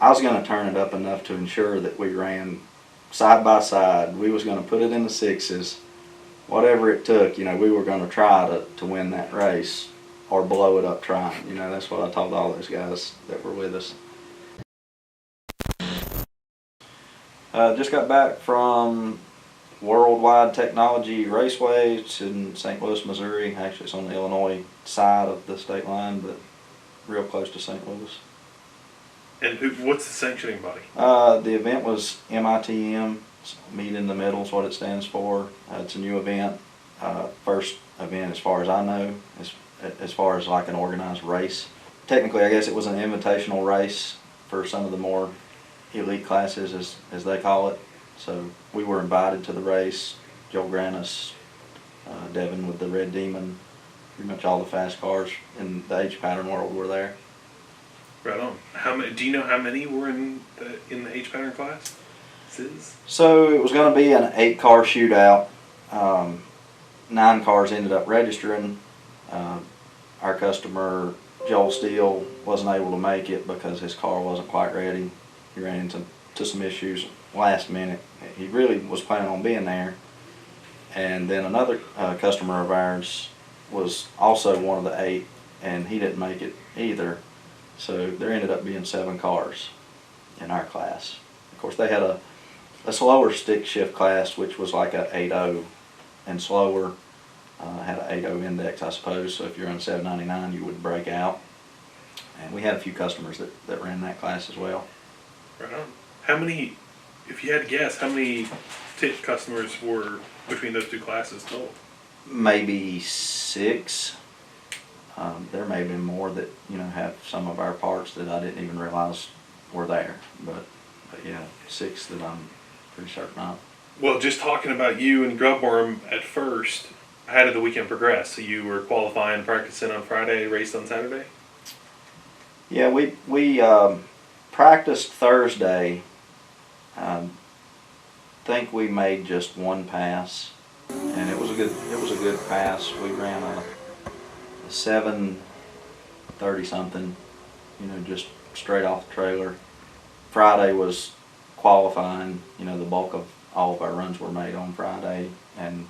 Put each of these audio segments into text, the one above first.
I was going to turn it up enough to ensure that we ran side by side. We was going to put it in the sixes, whatever it took. You know, we were going to try to win that race or blow it up trying. You know, that's what I told all those guys that were with us. Just got back from Worldwide Technology Raceway. It's in St. Louis, Missouri. Actually, it's on the Illinois side of the state line, but real close to St. Louis. And what's the sanctioning body? The event was MITM, Meet in the Middle is what it stands for. It's a new event. First event as far as I know, as far as like an organized race. Technically, I guess it was an invitational race for some of the more elite classes, as they call it. So we were invited to the race. Joe Grannas, Devin with the Red Demon, pretty much all the fast cars in the H pattern world were there. Right on. How many? Do you know how many were in the H pattern class? So it was going to be an 8-car shootout. 9 cars ended up registering. Our customer Joel Steele wasn't able to make it because his car wasn't quite ready. He ran into some issues last minute. He really was planning on being there. And then another customer of ours was also one of the 8, and he didn't make it either. So there ended up being 7 cars in our class. Of course, they had a slower stick shift class, which was like a 8.0 and slower. Had an 8.0 index, I suppose. So if you're on 799, you would break out. And we had a few customers that ran that class as well. Right on. How many, if you had to guess, how many customers were between those 2 classes total? Maybe 6. There may have been more that, you know, have some of our parts that I didn't even realize were there. But yeah, 6 that I'm pretty certain of. Well, just talking about you and Grubbworm at first, how did the weekend progress? So you were qualifying, practicing on Friday, raced on Saturday? Yeah, we practiced Thursday. Think we made just 1 pass, and it was a good pass. We ran a 7:30 something, you know, just straight off the trailer. Friday was qualifying. You know, the bulk of all of our runs were made on Friday, and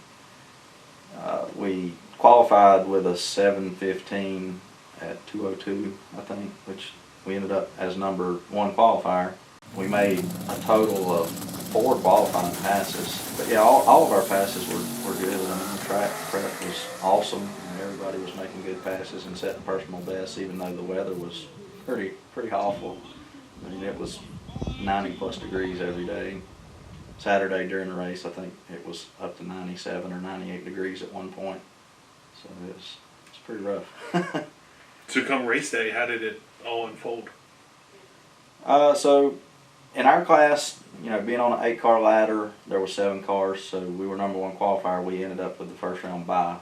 we qualified with a 7:15 at 2:02, I think, which we ended up as number 1 qualifier. We made a total of 4 qualifying passes, but yeah, all of our passes were good. I mean, the track prep was awesome. Everybody was making good passes and setting personal bests, even though the weather was pretty awful. I mean, it was 90+ degrees every day. Saturday during the race, I think it was up to 97 or 98 degrees at one point. So it's pretty rough. So come race day, how did it all unfold? So in our class, you know, being on an 8-car ladder, there were 7 cars, so we were number 1 qualifier. We ended up with the first round bye.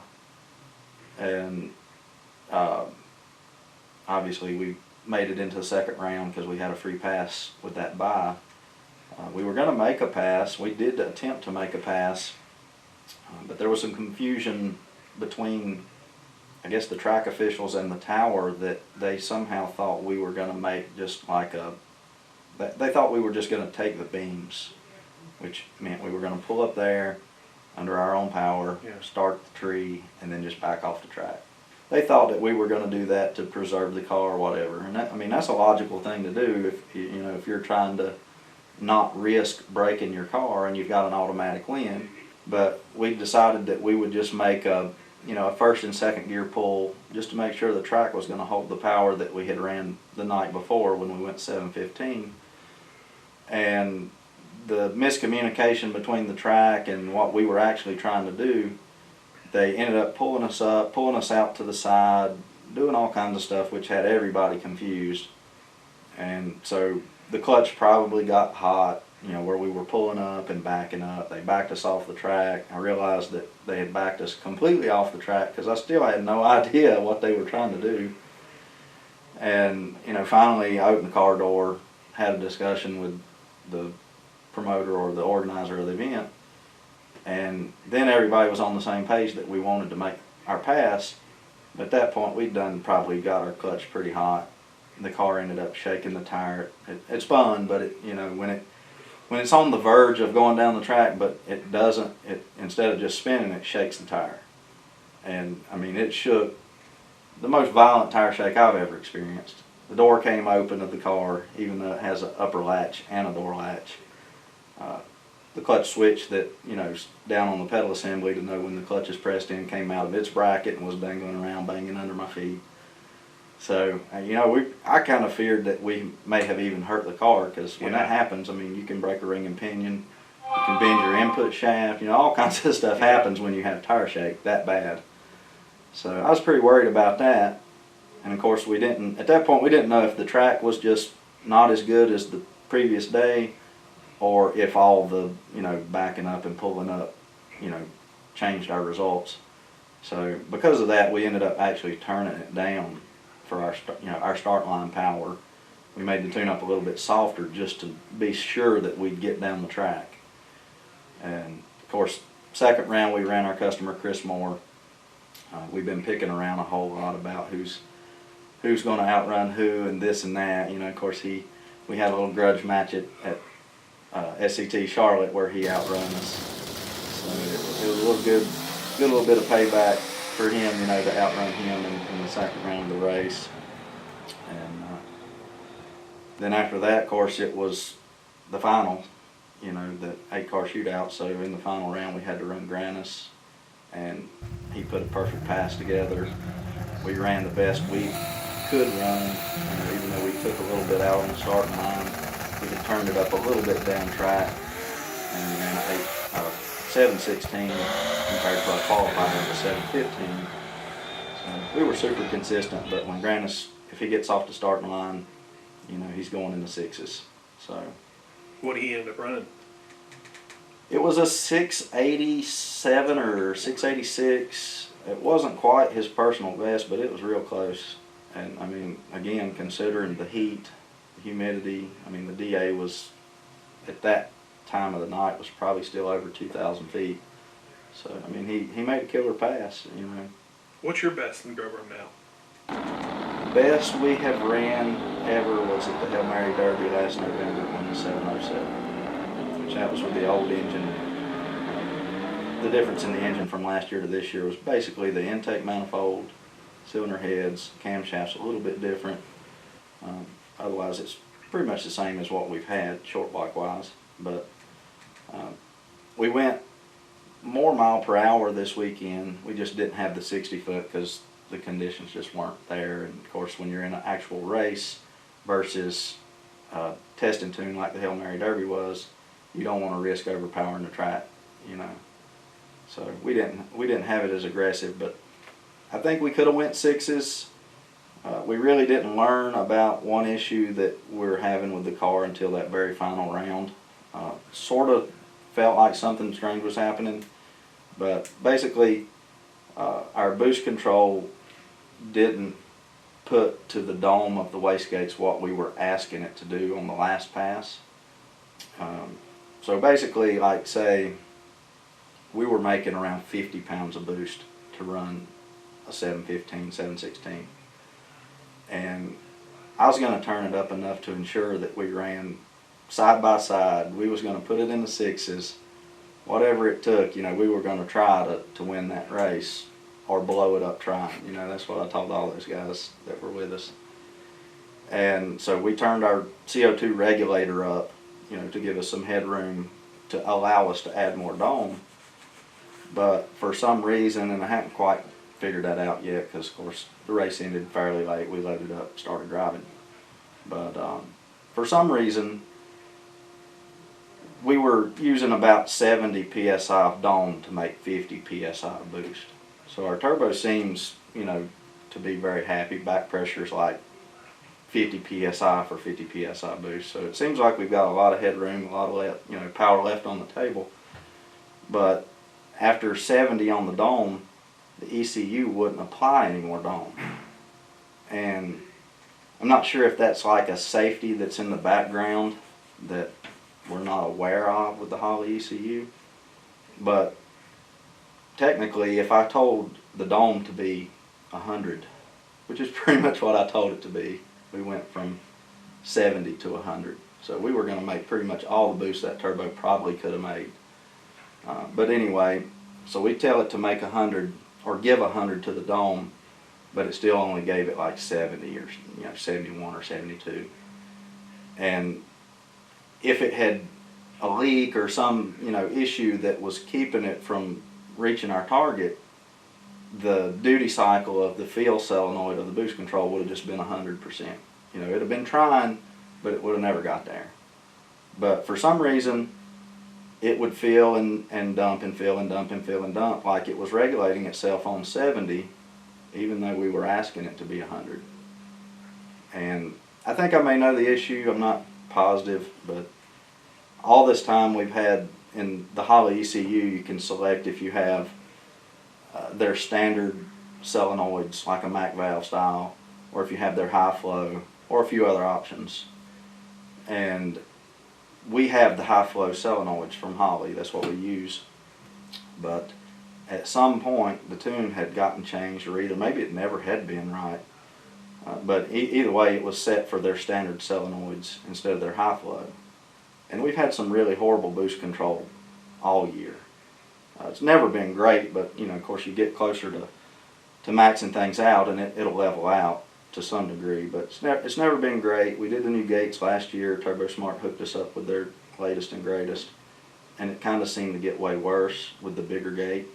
And obviously we made it into the second round because we had a free pass with that bye. We were going to make a pass. We did attempt to make a pass, but there was some confusion between, I guess, the track officials and the tower, that they somehow thought we were going to make just like they thought we were just going to take the beams, which meant we were going to pull up there under our own power, start the tree, and then just back off the track. They thought that we were going to do that to preserve the car or whatever, and that, I mean, that's a logical thing to do if you know, if you're trying to not risk breaking your car and you've got an automatic win. But we decided that we would just make a first and second gear pull just to make sure the track was going to hold the power that we had ran the night before when we went 7:15. And the miscommunication between the track and what we were actually trying to do, they ended up pulling us up, pulling us out to the side, doing all kinds of stuff which had everybody confused. And so the clutch probably got hot, you know, where we were pulling up and backing up. They backed us off the track. I realized that they had backed us completely off the track because I still had no idea what they were trying to do. And, you know, finally I opened the car door, had a discussion with the promoter or the organizer of the event, and then everybody was on the same page that we wanted to make our pass. But at that point we'd probably got our clutch pretty hot, the car ended up shaking the tire. It spun, but when it's on the verge of going down the track, but it doesn't, instead of just spinning, it shakes the tire. And I mean, it shook, the most violent tire shake I've ever experienced. The door came open of the car, even though it has an upper latch and a door latch. The clutch switch that, is down on the pedal assembly to know when the clutch is pressed in came out of its bracket and was dangling around, banging under my feet. So, I kind of feared that we may have even hurt the car, because when that happens, I mean, you can break a ring and pinion, you can bend your input shaft, all kinds of stuff happens when you have tire shake that bad. So I was pretty worried about that. And of course, at that point, we didn't know if the track was just not as good as the previous day, or if all the, backing up and pulling up, changed our results. So because of that, we ended up actually turning it down for our start line power. We made the tune-up a little bit softer just to be sure that we'd get down the track. And of course, second round we ran our customer Chris Moore. We've been picking around a whole lot about who's going to outrun who and this and that. Of course, we had a little grudge match at SCT Charlotte where he outrun us. So it was a good little bit of payback for him, to outrun him in the second round of the race. And then after that, of course, it was the final, the 8-car shootout. So in the final round, we had to run Grannas, and he put a perfect pass together. We ran the best we could run, even though we took a little bit out on the starting line. We had turned it up a little bit down track, and we ran a 7:16 compared to our qualifier of a 7:15. So we were super consistent, but when Grannas, if he gets off the starting line, he's going in the sixes. So what did he end up running? It was a 687 or 686. It wasn't quite his personal best, but it was real close. And I mean, again, considering the heat, the humidity, I mean, the DA was, at that time of the night, was probably still over 2,000 feet. So, I mean, he made a killer pass, What's your best in Grubbworm now? Best we have ran ever was at the Hail Mary Derby last November on the 707, which that was with the old engine. The difference in the engine from last year to this year was basically the intake manifold, cylinder heads, camshafts a little bit different. Otherwise, it's pretty much the same as what we've had short block wise. But we went more mile per hour this weekend. We just didn't have the 60 foot because the conditions just weren't there. And of course, when you're in an actual race versus test and tune like the Hail Mary Derby was, you don't want to risk overpowering the track, So we didn't have it as aggressive, but I think we could have went sixes. We really didn't learn about one issue that we're having with the car until that very final round. Sort of felt like something strange was happening, but basically our boost control didn't put to the dome of the wastegates what we were asking it to do on the last pass. So basically, like say, we were making around 50 pounds of boost to run a 715, 716. And I was going to turn it up enough to ensure that we ran side by side. We was going to put it in the sixes. Whatever it took, we were going to try to win that race or blow it up trying. That's what I told all those guys that were with us. And so we turned our CO2 regulator up, to give us some headroom to allow us to add more dome. But for some reason, and I haven't quite figured that out yet, because of course the race ended fairly late. We loaded up, started driving. But for some reason, we were using about 70 psi of dome to make 50 psi of boost. So our turbo seems, to be very happy. Back pressure is like 50 psi for 50 psi boost. So it seems like we've got a lot of headroom, a lot of power left on the table. But after 70 on the dome, the ECU wouldn't apply any more dome. And I'm not sure if that's like a safety that's in the background that we're not aware of with the Holley ECU. But technically, if I told the dome to be 100, which is pretty much what I told it to be, We went from 70 to 100. So we were going to make pretty much all the boost that turbo probably could have made. But anyway, so we tell it to make 100 or give 100 to the dome, but it still only gave it like 70 or 71 or 72. And if it had a leak or some issue that was keeping it from reaching our target, the duty cycle of the field solenoid of the boost control would have just been 100%. It would have been trying, but it would have never got there. But for some reason, it would fill and dump and fill and dump and fill and dump like it was regulating itself on 70, even though we were asking it to be 100. And I think I may know the issue. I'm not positive, but all this time we've had in the Holley ECU, you can select if you have their standard solenoids like a Mac valve style, or if you have their high flow, or a few other options. And we have the high flow solenoids from Holley. That's what we use. But at some point the tune had gotten changed, or either maybe it never had been right. But either way, it was set for their standard solenoids instead of their high flow. And we've had some really horrible boost control all year. It's never been great, but of course you get closer to maxing things out and it'll level out to some degree. But it's never been great. We did the new gates last year. TurboSmart hooked us up with their latest and greatest, and it kind of seemed to get way worse with the bigger gate.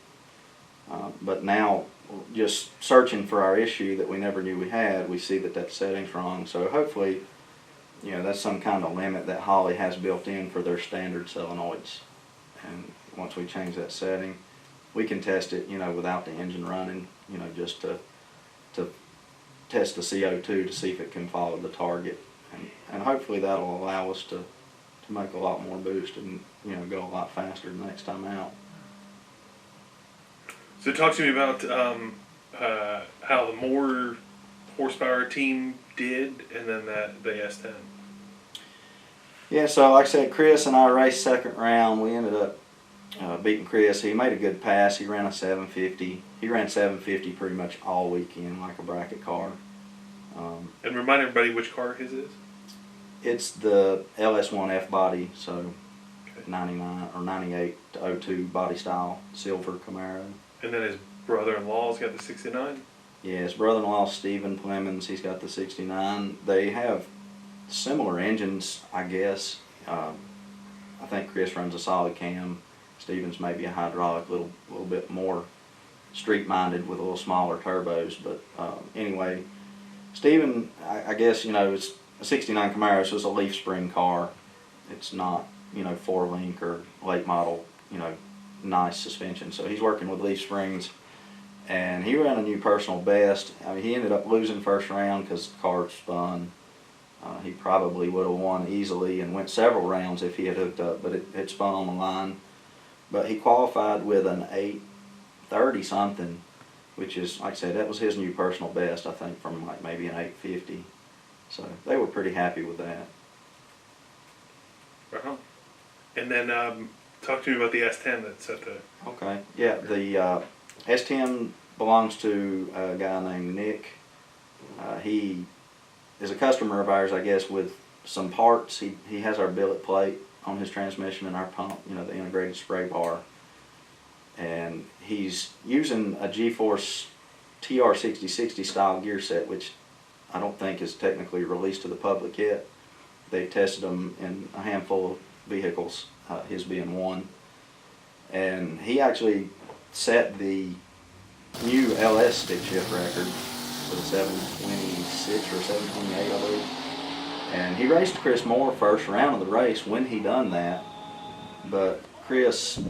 But now, just searching for our issue that we never knew we had, we see that setting's wrong. So hopefully, that's some kind of limit that Holley has built in for their standard solenoids. And once we change that setting, we can test it, without the engine running, just to test the CO2 to see if it can follow the target. And hopefully that'll allow us to make a lot more boost and, go a lot faster the next time out. So talk to me about how the more horsepower team did, and then the S10. Yeah, so like I said, Chris and I raced second round. We ended up beating Chris. He made a good pass. He ran a 750. He ran 750 pretty much all weekend, like a bracket car. And remind everybody which car his is. It's the LS1F body, so 99 or 98 to 02 body style, silver Camaro. And then his brother-in-law's got the 69? Yeah, his brother-in-law, Stephen Clemens, he's got the 69. They have similar engines, I guess. I think Chris runs a solid cam. Stephen's maybe a hydraulic, little bit more street-minded with a little smaller turbos. But anyway, Stephen, I guess, it's a 69 Camaro, so it's a leaf spring car. It's not, 4-link or late model, nice suspension. So he's working with leaf springs, and he ran a new personal best. I mean, he ended up losing first round because the car spun. He probably would have won easily and went several rounds if he had hooked up, but it spun on the line. But he qualified with an 830 something, which is, like I said, that was his new personal best, I think, from like maybe an 850. So they were pretty happy with that. Uh-huh. And then talk to me about the S10 that's at the... Okay, yeah, the S10 belongs to a guy named Nick. He is a customer of ours, I guess, with some parts. He has our billet plate on his transmission and our pump, the integrated spray bar. And he's using a G-Force TR6060 style gear set, which I don't think is technically released to the public yet. They tested them in a handful of vehicles, his being one. And he actually set the new LS stick shift record for the 726 or 728, I believe. And he raced Chris Moore first round of the race when he done that, but Chris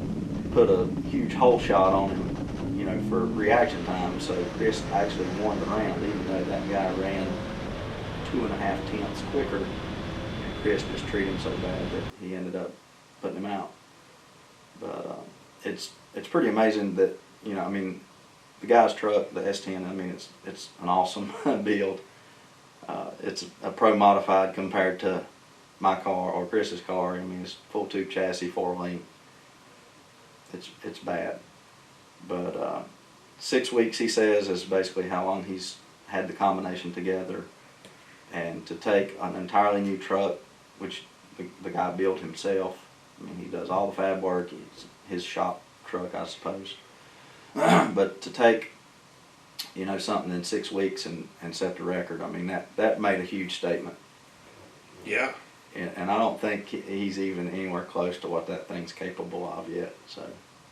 put a huge hole shot on him, for reaction time. So Chris actually won the round, even though that guy ran 2.5 tenths quicker. And Chris just treated him so bad that he ended up putting him out. But it's pretty amazing that the guy's truck, the S10. It's an awesome build. It's a pro modified compared to my car or Chris's car. It's full tube chassis, 4-link. It's bad, but 6 weeks, he says, is basically how long he's had the combination together. And to take an entirely new truck, which the guy built himself, I mean, he does all the fab work, it's his shop truck, I suppose. But to take, you know, something in 6 weeks and set the record, I mean, that made a huge statement. Yeah. And I don't think he's even anywhere close to what that thing's capable of yet. So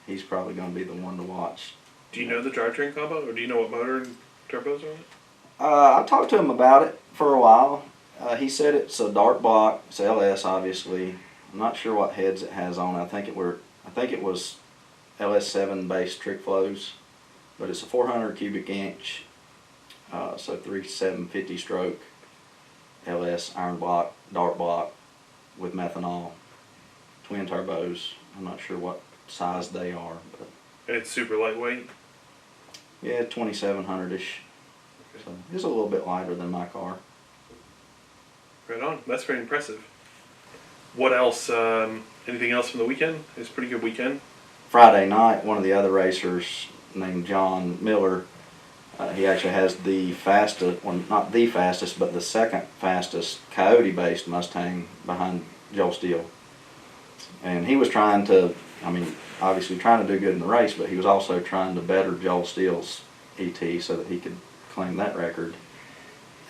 he's probably going to be the one to watch. Do you know the drivetrain combo, or do you know what motor and turbos are on it? I talked to him about it for a while. He said it's a dark block. It's LS, obviously. I'm not sure what heads it has on. I think it was LS7 based trick flows, but it's a 400 cubic inch, so 3750 stroke LS iron block, dark block with methanol, twin turbos. I'm not sure what size they are, but And it's super lightweight. yeah, 2700-ish. So it's a little bit lighter than my car. Right on. That's very impressive. What else? Anything else from the weekend? It was a pretty good weekend. Friday night, one of the other racers named John Miller, he actually has the fastest, well, not the fastest, but the second fastest Coyote-based Mustang behind Joel Steele. And he was trying to, I mean, obviously trying to do good in the race, but he was also trying to better Joel Steele's ET so that he could claim that record.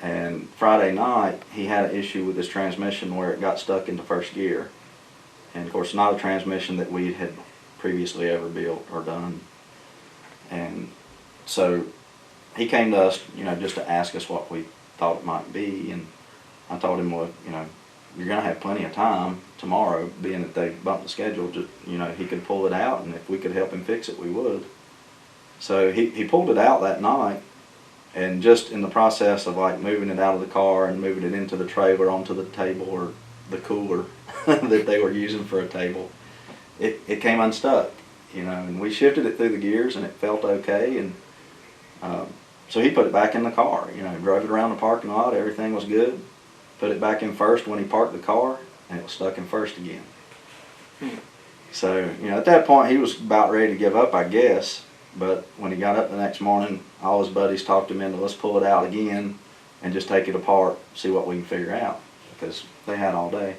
And Friday night, he had an issue with his transmission where it got stuck into first gear. And of course, not a transmission that we had previously ever built or done. And so he came to us, you know, just to ask us what we thought it might be. And I told him, well, you know, you're going to have plenty of time tomorrow, being that they bumped the schedule. Just, you know, he could pull it out, and if we could help him fix it, we would. So he pulled it out that night. And just in the process of like moving it out of the car and moving it into the trailer onto the table or the cooler that they were using for a table, it came unstuck, you know, and we shifted it through the gears and it felt okay. And so he put it back in the car, you know, drove it around the parking lot, everything was good, put it back in first when he parked the car, and it was stuck in first again. So, you know, at that point he was about ready to give up, I guess. But when he got up the next morning, all his buddies talked him into, let's pull it out again and just take it apart, see what we can figure out, because they had all day.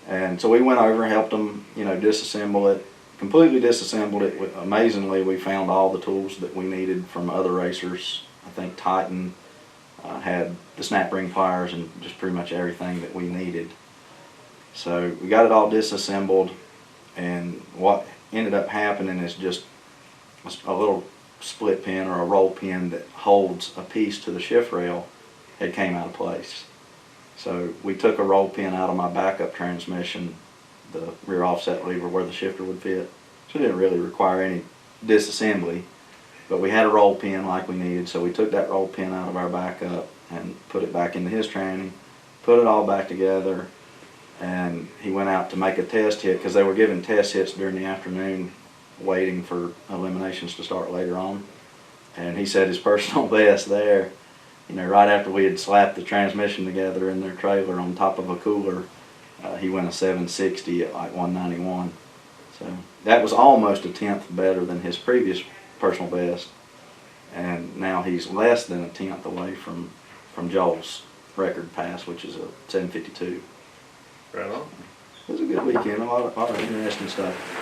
And so we went over and helped them, you know, disassemble it, completely disassembled it. Amazingly, we found all the tools that we needed from other racers. I think Titan had the snap ring pliers and just pretty much everything that we needed. So we got it all disassembled, and what ended up happening is just a little split pin or a roll pin that holds a piece to the shift rail had came out of place. So we took a roll pin out of my backup transmission, the rear offset lever where the shifter would fit. So it didn't really require any disassembly, but we had a roll pin like we needed, so we took that roll pin out of our backup and put it back into his tranny, put it all back together, and he went out to make a test hit because they were giving test hits during the afternoon, waiting for eliminations to start later on. And he said his personal best there, you know, right after we had slapped the transmission together in their trailer on top of a cooler, he went a 760 at like 191. So that was almost a tenth better than his previous personal best. And now he's less than a tenth away from Joel's record pass, which is a 752. Right on. It was a good weekend, a lot of interesting stuff.